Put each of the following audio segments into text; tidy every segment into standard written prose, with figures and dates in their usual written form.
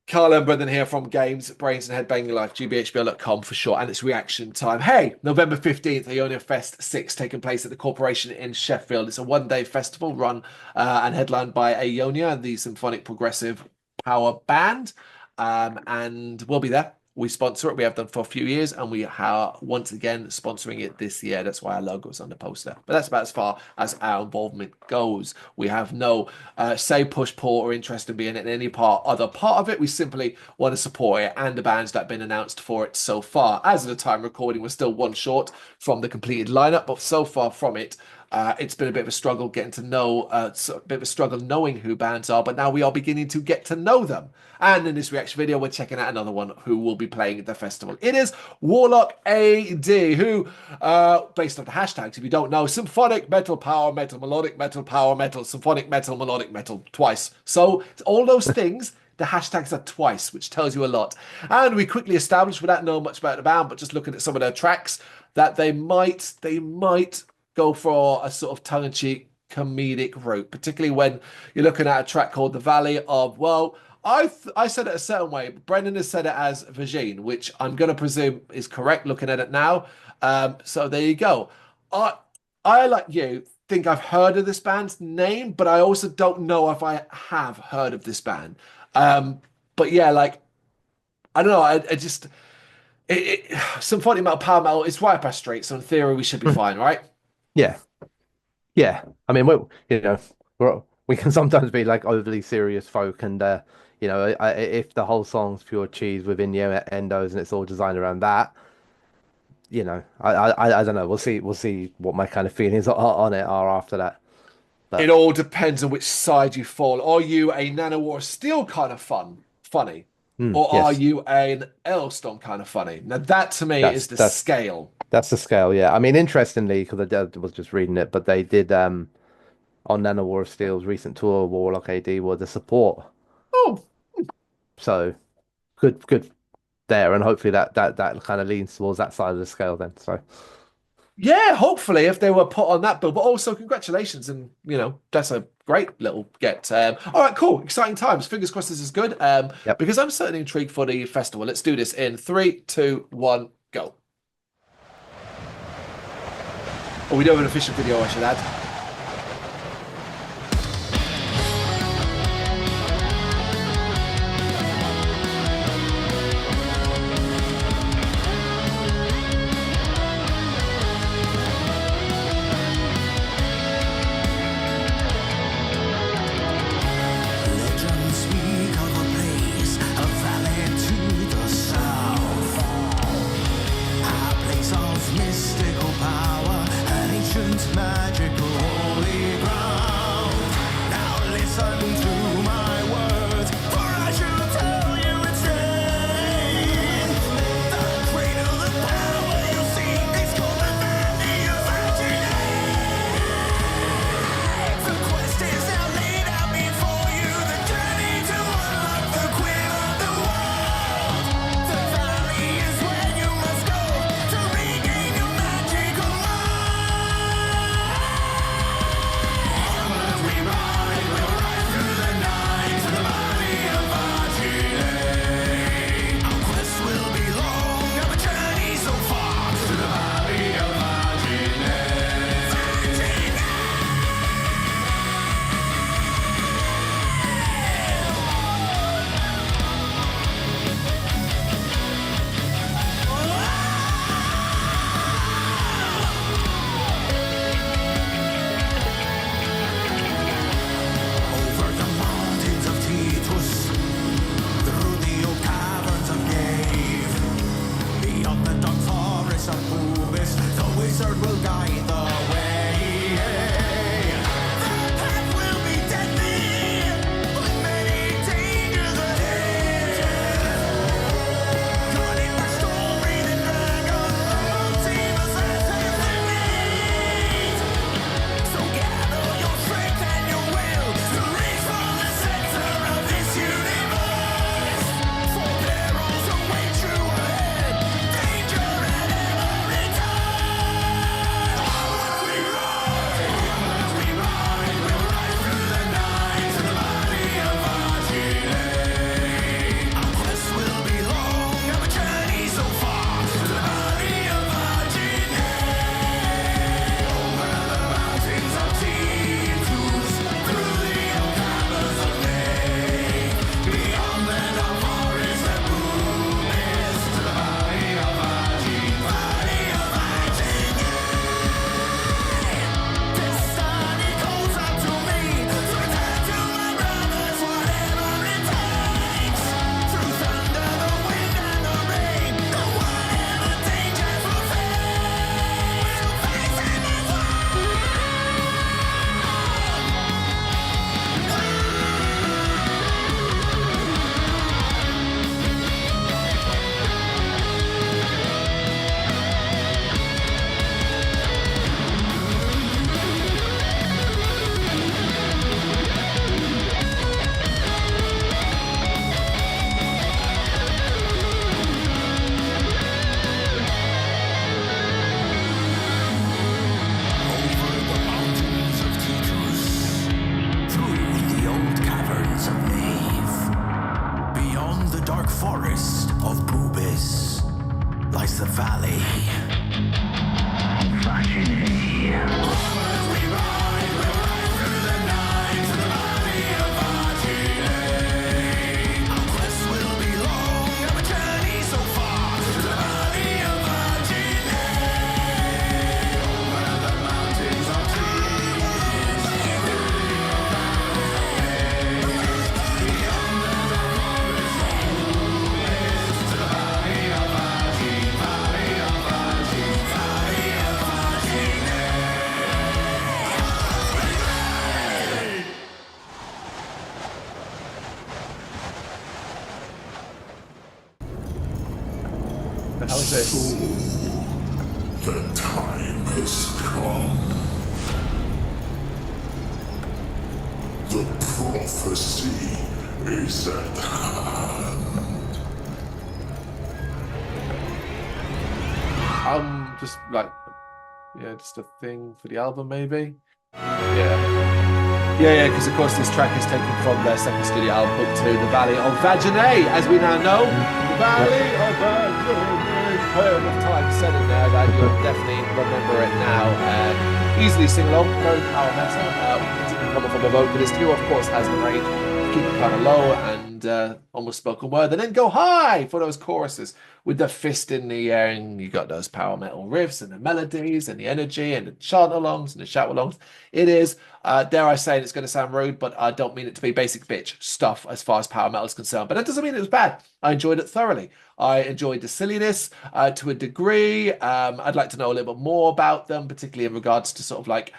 Carl and Brendan here from Games, Brains and Head-Banging Life, gbhblofficial.com for short, and it's reaction time. Hey, November 15th, AoniaFest VI taking place at the Corporation in Sheffield. It's a one-day festival run and headlined by Aonia, the symphonic progressive power band, and we'll be there. We sponsor it. We have done for a few years, and we are once again sponsoring it this year. That's why our logo is on the poster. But that's about as far as our involvement goes. We have no say, push, pull, or interest in being in any other part of it. We simply want to support it and the bands that have been announced for it so far. As of the time recording, we're still one short from the completed lineup, but so far from it, it's been a bit of a struggle getting to know, a bit of a struggle knowing who bands are, but now we are beginning to get to know them. And in this reaction video, we're checking out another one who will be playing at the festival. It is Warlock A.D, who, based on the hashtags, if you don't know, symphonic metal, power metal, melodic metal, power metal, symphonic metal, melodic metal, twice. So all those things, the hashtags are twice, which tells you a lot. And we quickly established, without knowing much about the band, but just looking at some of their tracks, that they might go for a sort of tongue-in-cheek comedic route, particularly when you're looking at a track called The Valley of, well, I said it a certain way. Brendan has said it as Vagine, which I'm going to presume is correct looking at it now. So there you go. I, like you, think I've heard of this band's name, but I also don't know if I have heard of this band. But yeah, like, I don't know. I just... symphonic metal, power metal, it's right up our street, so in theory we should be fine, right? Yeah, yeah. I mean, we can sometimes be like overly serious folk, and if the whole song's pure cheese with innuendos and it's all designed around that, I don't know. We'll see what my kind of feelings on it are after that. But It all depends on which side you fall. Are you a Nanowar of Steel kind of funny? Or are yes, you an Ailstorm kind of funny? Now that to me is that's the that's scale. that's the scale. Yeah, I mean, interestingly, because was just reading it, but they did on Nano War of Steel's recent tour, Warlock A.D were the support. Oh, So good there, and hopefully that kind of leans towards that side of the scale then. So yeah, hopefully if they were put on that bill. But also congratulations, and that's a great little get. All right, cool, exciting times. Fingers crossed this is good. yep. Because I'm certainly intrigued for the festival. Let's do this in 3, 2, 1, go. Oh, we do have an official video, I should add. Legends speak of a place, a valley to the south, a place of mystical power, an ancient magical dark forest of Bubis lies the valley. How is this? The time has come. The prophecy is at hand. Just like, yeah, just a thing for the album, maybe. Yeah, because of course this track is taken from their second studio album, Book 2, The Valley of Vaginae, as we now know. The Valley of Vaginae. Quite enough time said it there that you'll definitely remember it now. Easily sing along, very power metal. Coming from a vocalist who, of course, has the range to keep it kind of low and almost spoken word, and then go high for those choruses with the fist in the air, and you got those power metal riffs and the melodies and the energy and the chant alongs and the shout alongs. It is, dare I say, it's going to sound rude, but I don't mean it to be basic bitch stuff as far as power metal is concerned. But that doesn't mean it was bad. I enjoyed it thoroughly. I enjoyed the silliness to a degree. I'd like to know a little bit more about them, particularly in regards to sort of like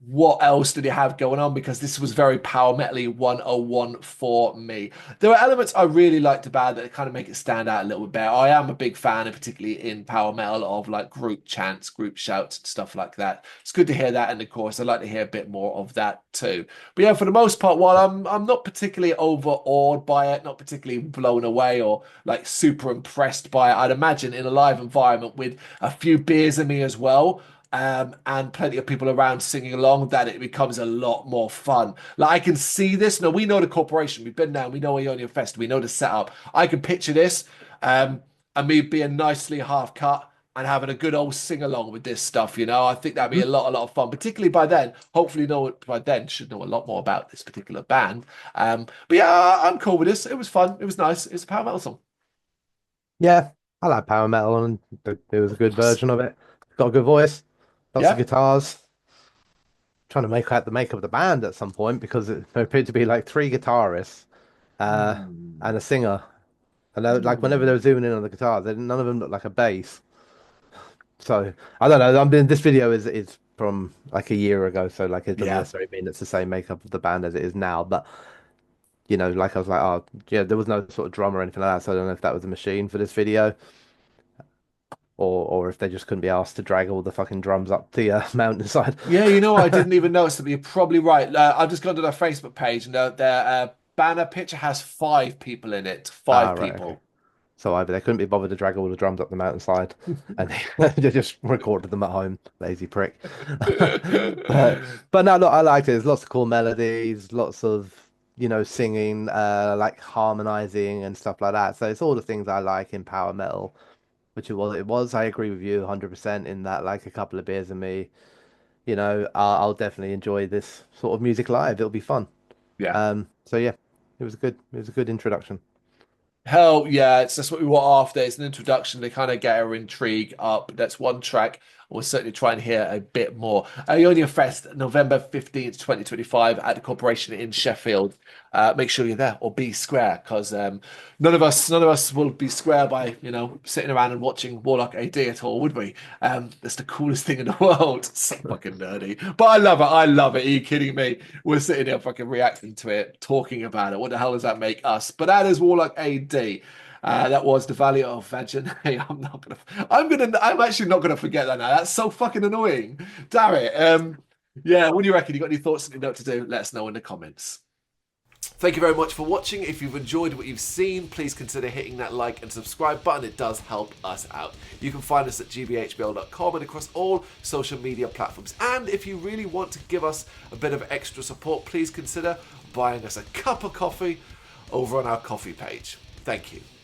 what else did he have going on, because this was very power metal-y 101 for me. There are elements I really liked about that kind of make it stand out a little bit better. I am a big fan, and particularly in power metal, of like group chants, group shouts, and stuff like that. It's good to hear that in the chorus. I'd like to hear a bit more of that too. But yeah, for the most part, while I'm not particularly overawed by it, not particularly blown away or like super impressed by it, I'd imagine in a live environment with a few beers in me as well, and plenty of people around singing along, that it becomes a lot more fun. Like, I can see this. No, we know the corporation. We've been there. We know AoniaFest. We know the setup. I can picture this, and me being nicely half cut and having a good old sing along with this stuff. You know, I think that'd be a lot of fun. Particularly by then. Hopefully, by then should know a lot more about this particular band. But yeah, I'm cool with this. It was fun. It was nice. It's a power metal song. Yeah, I like power metal, and it was a good version of it. Got a good voice. Lots of guitars. Trying to make out the makeup of the band at some point, because there appeared to be like 3 guitarists and a singer. And like whenever they were zooming in on the guitars, none of them looked like a bass. So I don't know. I mean, this video is from like a year ago, so like it doesn't necessarily mean it's the same makeup of the band as it is now. But you know, like I was like, oh yeah, there was no sort of drum or anything like that. So I don't know if that was a machine for this video. Or if they just couldn't be asked to drag all the fucking drums up the mountainside. Yeah, you know, I didn't even notice that. You're probably right. I've just gone to their Facebook page, and their banner picture has 5 people in it. 5 right, people. okay. So either they couldn't be bothered to drag all the drums up the mountainside, and they just recorded them at home. Lazy prick. But no, look, I liked it. There's lots of cool melodies, lots of, you know, singing, like harmonizing and stuff like that. So it's all the things I like in power metal. Which it was. I agree with you 100% in that, like, a couple of beers and me, you know, I'll definitely enjoy this sort of music live. It'll be fun. Yeah. So yeah, it was a good introduction. Hell yeah, that's what we want after. It's an introduction to kind of get our intrigue up. That's one track. We'll certainly try and hear a bit more. AoniaFest, November 15th, 2025 at the Corporation in Sheffield. Make sure you're there, or be square, because none of us will be square by, you know, sitting around and watching Warlock A.D. at all, would we? That's the coolest thing in the world. So fucking nerdy. But I love it. I love it. Are you kidding me? We're sitting there fucking reacting to it, talking about it. What the hell does that make us? But that is Warlock A.D. That was the Valley of Vaginae. I'm actually not gonna forget that now. That's so fucking annoying. Damn it. Yeah, what do you reckon? You got any thoughts, something you know what to do? Let us know in the comments. Thank you very much for watching. If you've enjoyed what you've seen, please consider hitting that like and subscribe button. It does help us out. You can find us at gbhbl.com and across all social media platforms. And if you really want to give us a bit of extra support, please consider buying us a cup of coffee over on our coffee page. Thank you.